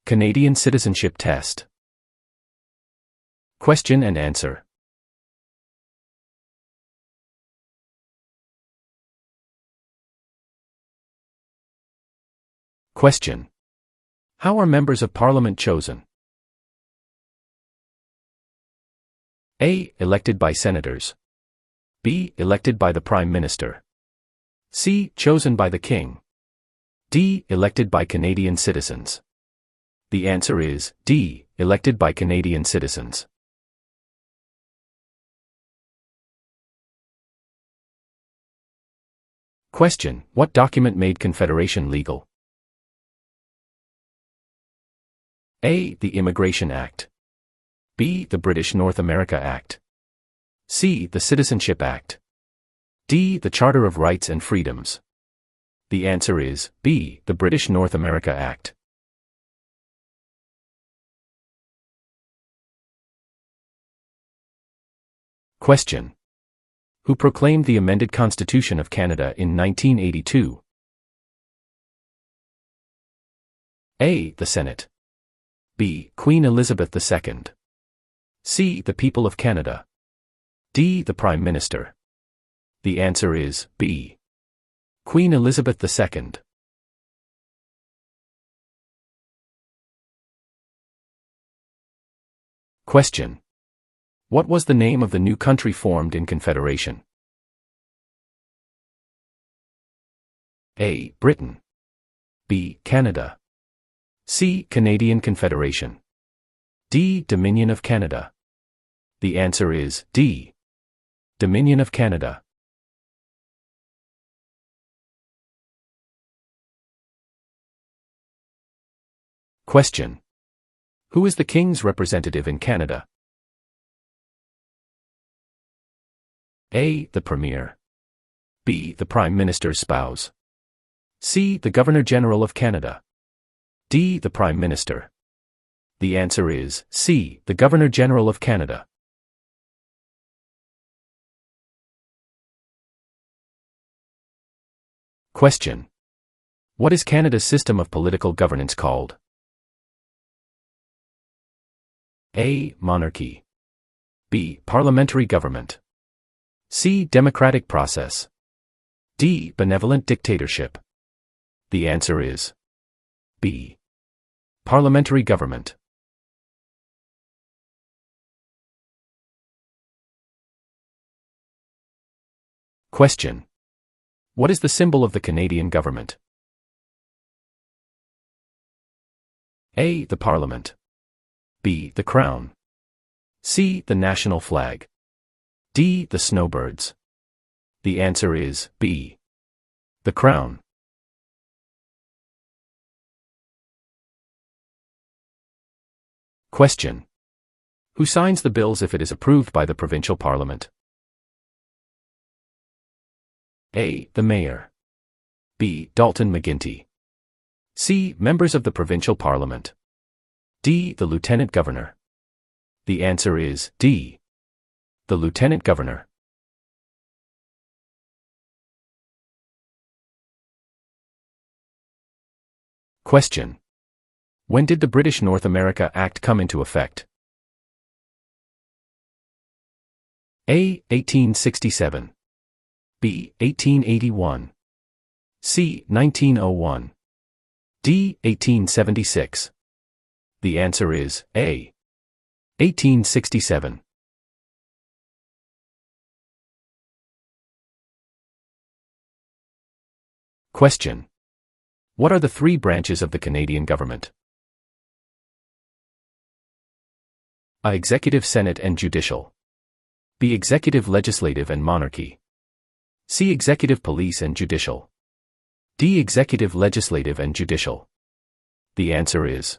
Canadian Citizenship Test. Question and answer. Question. How are members of Parliament chosen? A. Elected by senators. B. Elected by the Prime Minister. C. Chosen by the King. D. Elected by Canadian citizens. The answer is D. Elected by Canadian citizens. Question. What document made Confederation legal? A. The Immigration Act. B. The British North America Act. C. The Citizenship Act. D. The Charter of Rights and Freedoms. The answer is B. The British North America Act. Question. Who proclaimed the amended Constitution of Canada in 1982? A. The Senate. B. Queen Elizabeth II. C. The people of Canada. D. The Prime Minister. The answer is B. Queen Elizabeth II. Question. What was the name of the new country formed in Confederation? A. Britain. B. Canada. C. Canadian Confederation. D. Dominion of Canada. The answer is D. Dominion of Canada. Question. Who is the King's representative in Canada? A. The Premier. B. The Prime Minister's spouse. C. The Governor-General of Canada. D. The Prime Minister. The answer is C. The Governor-General of Canada. Question. What is Canada's system of political governance called? A. Monarchy. B. Parliamentary government. C. Democratic process. D. Benevolent dictatorship. The answer is B. Parliamentary government. Question. What is the symbol of the Canadian government? A. The Parliament. B. The Crown. C. The national flag. D. The snowbirds. The answer is B. The Crown. Question. Who signs the bills if it is approved by the provincial parliament? A. The Mayor. B. Dalton McGuinty. C. Members of the provincial parliament. D. The Lieutenant Governor. The answer is D. The Lieutenant Governor. Question. When did the British North America Act come into effect? A. 1867. B. 1881. C. 1901. D. 1876. The answer is A. 1867. Question. What are the three branches of the Canadian government? A. Executive, Senate and Judicial. B. Executive, Legislative and Monarchy. C. Executive, Police and Judicial. D. Executive, Legislative and Judicial. The answer is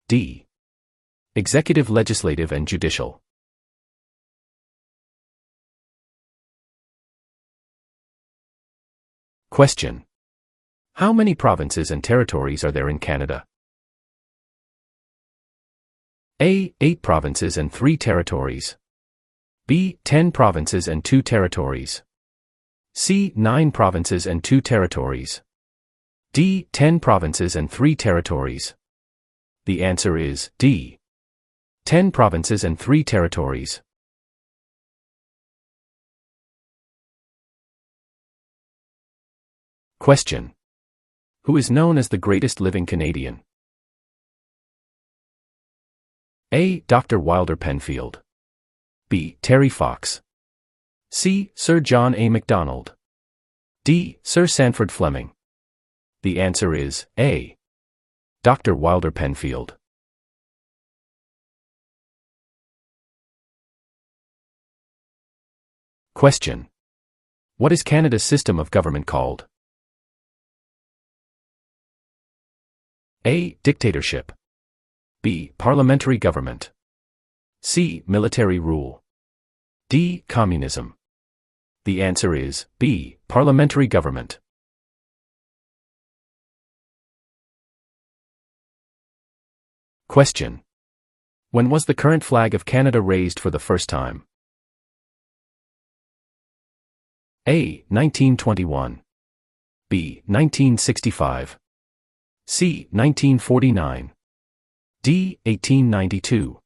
D. Executive, Legislative and Judicial. Question. How many provinces and territories are there in Canada? A. 8 provinces and 3 territories. B. 10 provinces and 2 territories. C. 9 provinces and 2 territories. D. 10 provinces and 3 territories. The answer is D. 10 provinces and 3 territories. Question. Who is known as the greatest living Canadian? A. Dr. Wilder Penfield. B. Terry Fox. C. Sir John A. Macdonald. D. Sir Sanford Fleming. The answer is A. Dr. Wilder Penfield. Question. What is Canada's system of government called? A. Dictatorship. B. Parliamentary government. C. Military rule. D. Communism. The answer is B. Parliamentary government. Question. When was the current flag of Canada raised for the first time? A. 1921. B. 1965. C. 1949. D. 1892.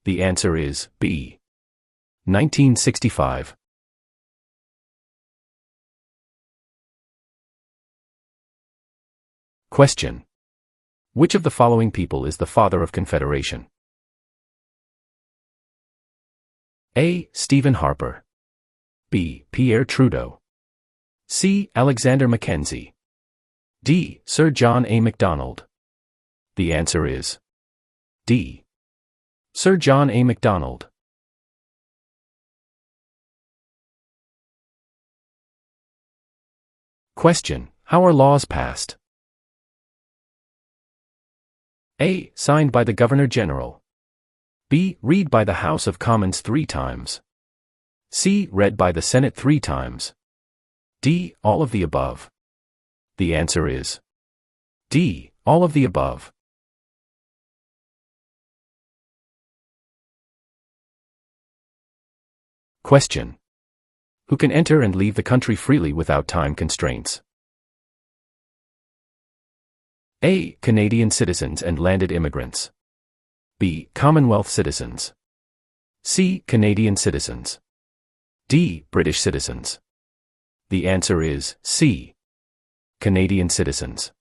The answer is B. 1965. Question. Which of the following people is the father of Confederation? A. Stephen Harper. B. Pierre Trudeau. C. Alexander Mackenzie. D. Sir John A. Macdonald. The answer is D. Sir John A. Macdonald. Question. How are laws passed? A. Signed by the Governor-General. B. Read by the House of Commons 3 times. C. Read by the Senate 3 times. D. All of the above. The answer is D. All of the above. Question. Who can enter and leave the country freely without time constraints? A. Canadian citizens and landed immigrants. B. Commonwealth citizens. C. Canadian citizens. D. British citizens. The answer is C. Canadian citizens.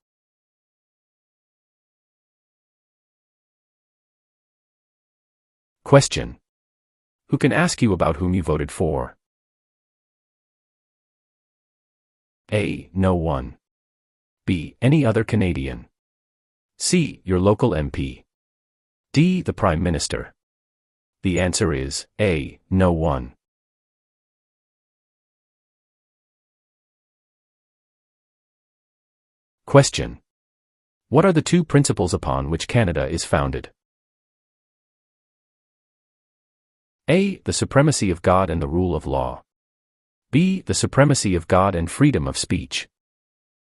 Question. Who can ask you about whom you voted for? A. No one. B. Any other Canadian. C. Your local MP. D. The Prime Minister. The answer is A. No one. Question. What are the 2 principles upon which Canada is founded? A. The supremacy of God and the rule of law. B. The supremacy of God and freedom of speech.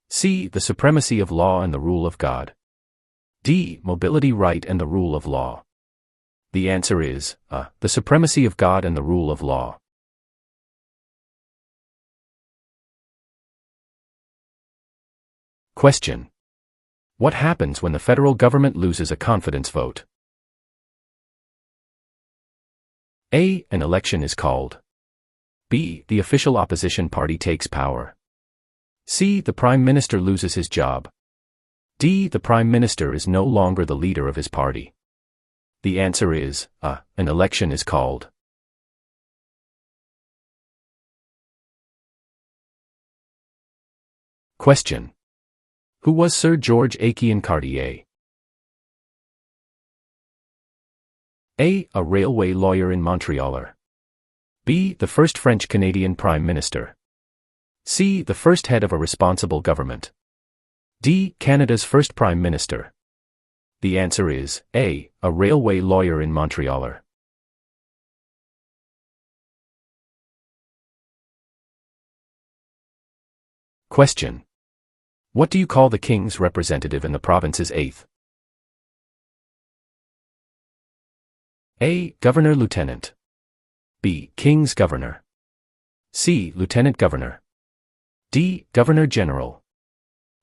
C. The supremacy of law and the rule of God. D. Mobility right and the rule of law. The answer is A. The supremacy of God and the rule of law. Question. What happens when the federal government loses a confidence vote? A. An election is called. B. The official opposition party takes power. C. The Prime Minister loses his job. D. The Prime Minister is no longer the leader of his party. The answer is A. An election is called. Question. Who was Sir George Aiken Cartier? A. A railway lawyer in Montreal. B. The first French-Canadian Prime Minister. C. The first head of a responsible government. D. Canada's first Prime Minister. The answer is A. A railway lawyer in Montreal. Question. What do you call the King's representative in the province's 8th? A. Governor-Lieutenant. B. King's Governor. C. Lieutenant Governor. D. Governor-General.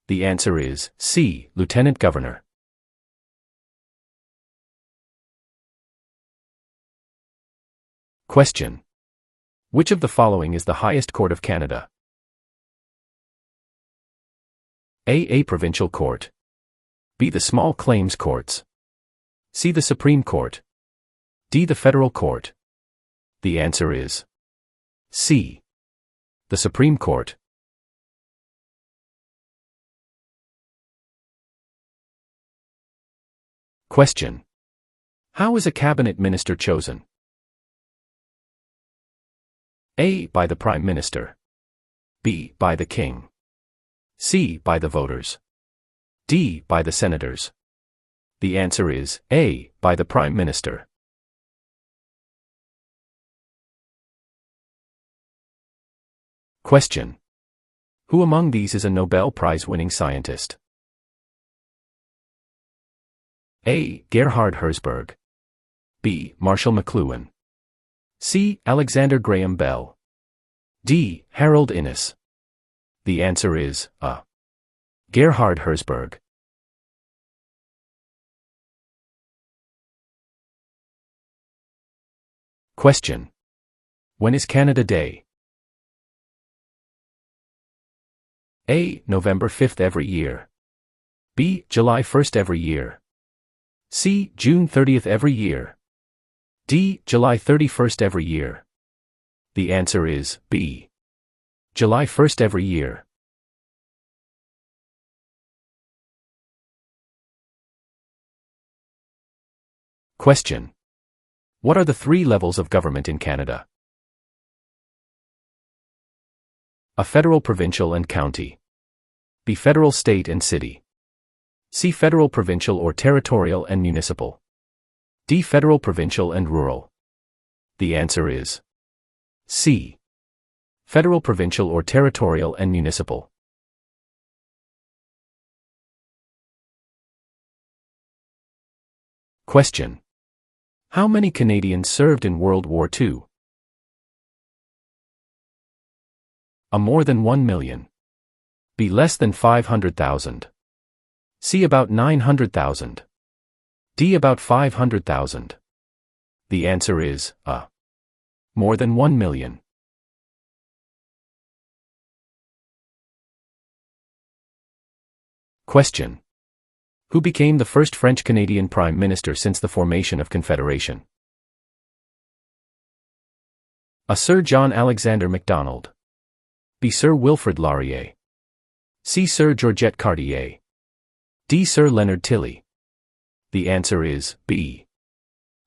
The answer is C. Lieutenant Governor. Question. Which of the following is the highest court of Canada? A provincial court. B, the small claims courts. C, the Supreme Court. D, the federal court. The answer is C, the Supreme Court. Question. How is a cabinet minister chosen? A, by the Prime Minister. B, by the King. C, by the voters. D, by the senators. The answer is A, by the Prime Minister. Question. Who among these is a Nobel Prize-winning scientist? A, Gerhard Herzberg. B, Marshall McLuhan. C, Alexander Graham Bell. D, Harold Innis. The answer is A, Gerhard Herzberg. Question. When is Canada Day? A, November 5th every year. B, July 1st every year. C, June 30th every year. D, July 31st every year. The answer is B, July 1st every year. Question. What are the 3 levels of government in Canada? A, federal, provincial and county. B, federal, state and city. C, federal, provincial or territorial and municipal. D, federal, provincial and rural. The answer is C, federal, provincial or territorial and municipal. Question. How many Canadians served in World War II? A, more than 1 million. B, less than 500,000. C, about 900,000. D, about 500,000. The answer is A, more than 1 million. Question. Who became the first French-Canadian Prime Minister since the formation of Confederation? A, Sir John Alexander Macdonald. B, Sir Wilfrid Laurier. C, Sir Georgette Cartier. D, Sir Leonard Tilley. The answer is B,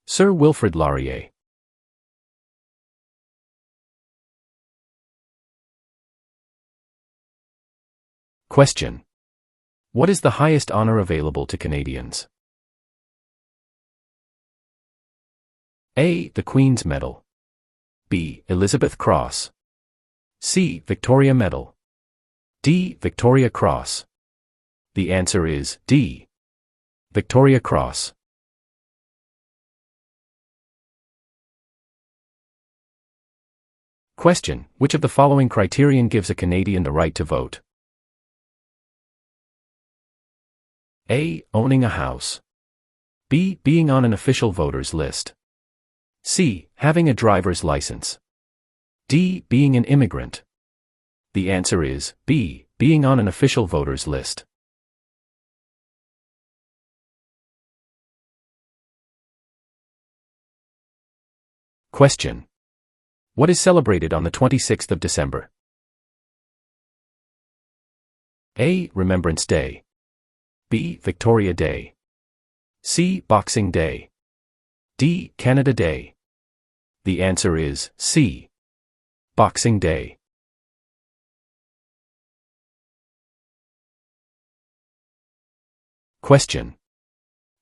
Sir Wilfrid Laurier. Question. What is the highest honor available to Canadians? A, the Queen's Medal. B, Elizabeth Cross. C, Victoria Medal. D, Victoria Cross. The answer is D, Victoria Cross. Question. Which of the following criterion gives a Canadian the right to vote? A, owning a house. B, being on an official voters list. C, having a driver's license. D, being an immigrant. The answer is B, being on an official voters list. Question. What is celebrated on the 26th of December? A, Remembrance Day. B, Victoria Day. C, Boxing Day. D, Canada Day. The answer is C, Boxing Day. Question.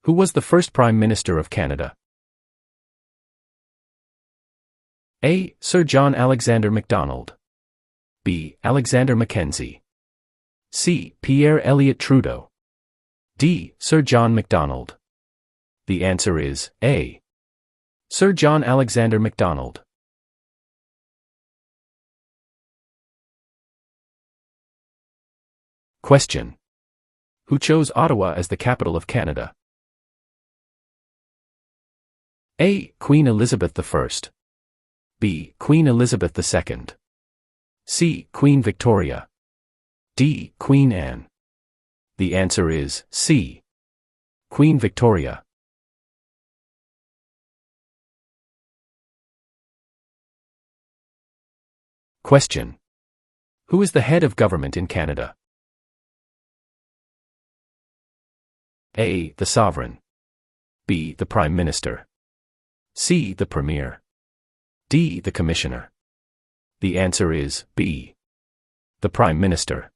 Who was the first Prime Minister of Canada? A, Sir John Alexander Macdonald. B, Alexander Mackenzie. C, Pierre Elliott Trudeau. D, Sir John Macdonald. The answer is A, Sir John Alexander Macdonald. Question. Who chose Ottawa as the capital of Canada? A, Queen Elizabeth I. B. Queen Elizabeth II. C. Queen Victoria. D. Queen Anne. The answer is C. Queen Victoria. Question. Who is the head of government in Canada? A. The Sovereign. B. The Prime Minister. C. The Premier. D. The Commissioner. The answer is B. The Prime Minister.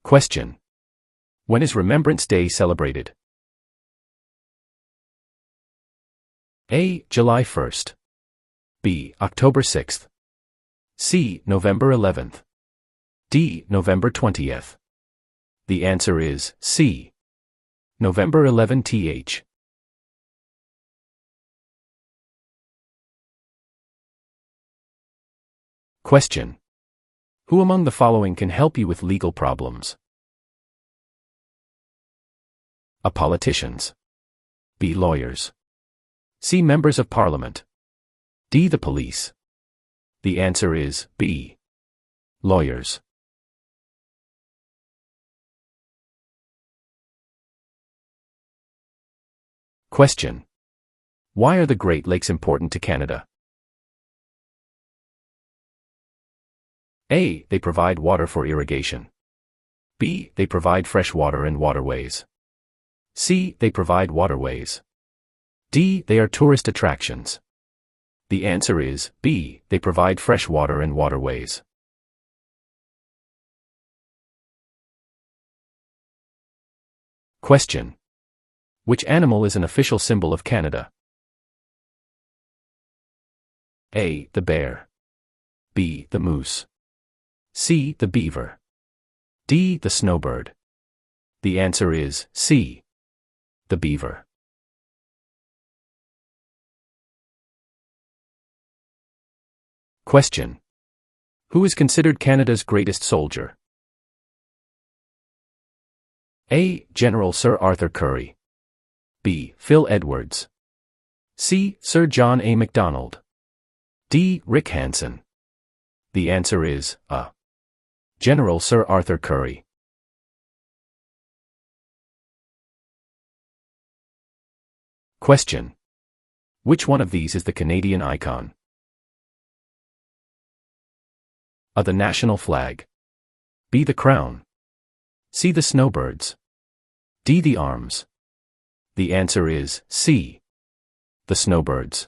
Question. When is Remembrance Day celebrated? A. July 1st. B. October 6th. C. November 11th. D. November 20th. The answer is C. November 11th. Question. Who among the following can help you with legal problems? A. Politicians. B. Lawyers. C. Members of Parliament. D. The police. The answer is B. Lawyers. Question. Why are the Great Lakes important to Canada? A. They provide water for irrigation. B. They provide fresh water and waterways. C. They provide waterways. D. They are tourist attractions. The answer is B. They provide fresh water and waterways. Question. Which animal is an official symbol of Canada? A. The bear. B. The moose. C. The beaver. D. The snowbird. The answer is C. The beaver. Question. Who is considered Canada's greatest soldier? A. General Sir Arthur Currie. B. Phil Edwards. C. Sir John A. Macdonald. D. Rick Hansen. The answer is A. General Sir Arthur Currie. Question. Which one of these is the Canadian icon? A. The national flag. B. The crown. C. The snowbirds. D. The arms. The answer is C. The snowbirds.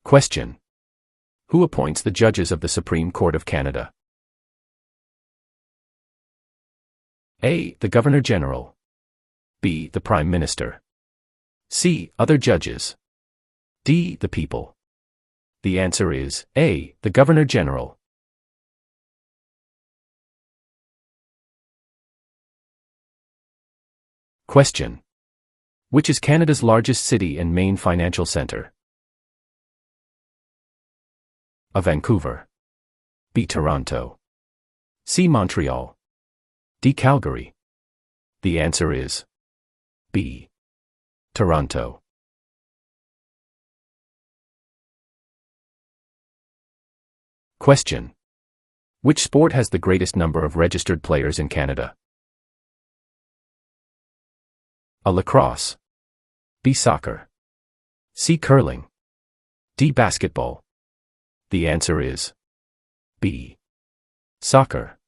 Question. Who appoints the judges of the Supreme Court of Canada? A. The Governor-General. B. The Prime Minister. C. Other judges. D. The people. The answer is A. The Governor-General. Question. Which is Canada's largest city and main financial centre? A. Vancouver. B. Toronto. C. Montreal. D. Calgary. The answer is B. Toronto. Question. Which sport has the greatest number of registered players in Canada? A. Lacrosse. B. Soccer. C. Curling. D. Basketball. The answer is B. Soccer.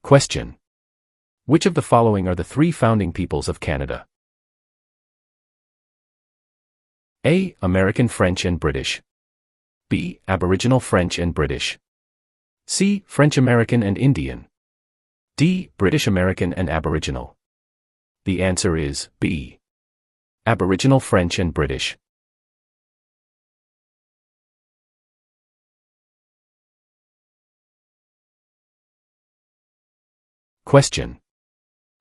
Question. Which of the following are the three founding peoples of Canada? A. American French and British. B. Aboriginal French and British. C. French American and Indian. D. British American and Aboriginal. The answer is B. Aboriginal French and British. Question.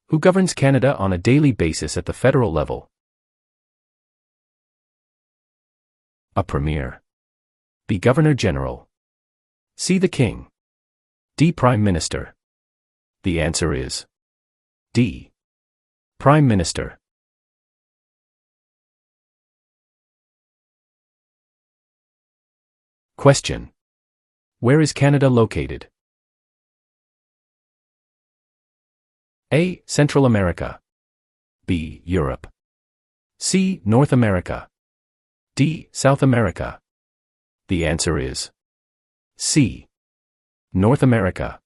Who governs Canada on a daily basis at the federal level? A Premier. B. Governor General. C. The King. D. Prime Minister. The answer is D. Prime Minister. Question. Where is Canada located? A. Central America. B. Europe. C. North America. D. South America. The answer is C. North America.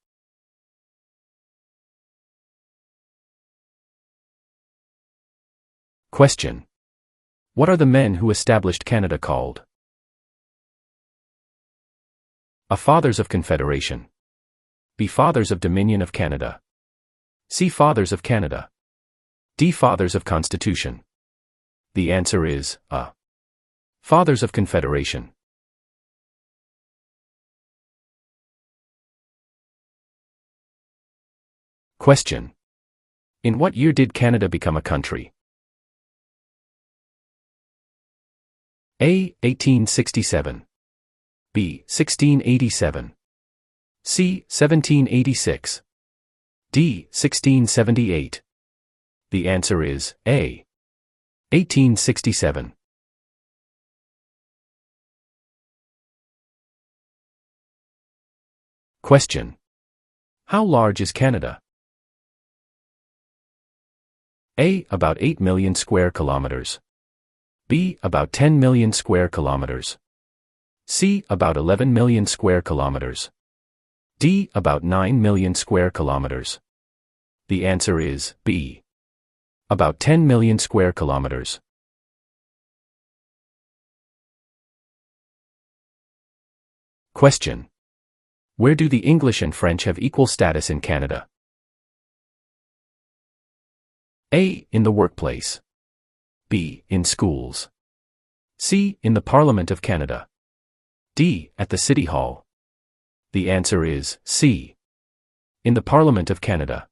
Question. What are the men who established Canada called? A. Fathers of Confederation. B. Fathers of Dominion of Canada. C. Fathers of Canada. D. Fathers of Constitution. The answer is A. Fathers of Confederation. Question. In what year did Canada become a country? A. 1867. B. 1687. C. 1786. D. 1678. The answer is A. 1867. Question. How large is Canada? A. About 8 million square kilometers. B. About 10 million square kilometers. C. About 11 million square kilometers. D. About 9 million square kilometers. The answer is B. About 10 million square kilometers. Question. Where do the English and French have equal status in Canada? A. In the workplace. B. In schools. C. In the Parliament of Canada. D. At the City Hall. The answer is C. In the Parliament of Canada.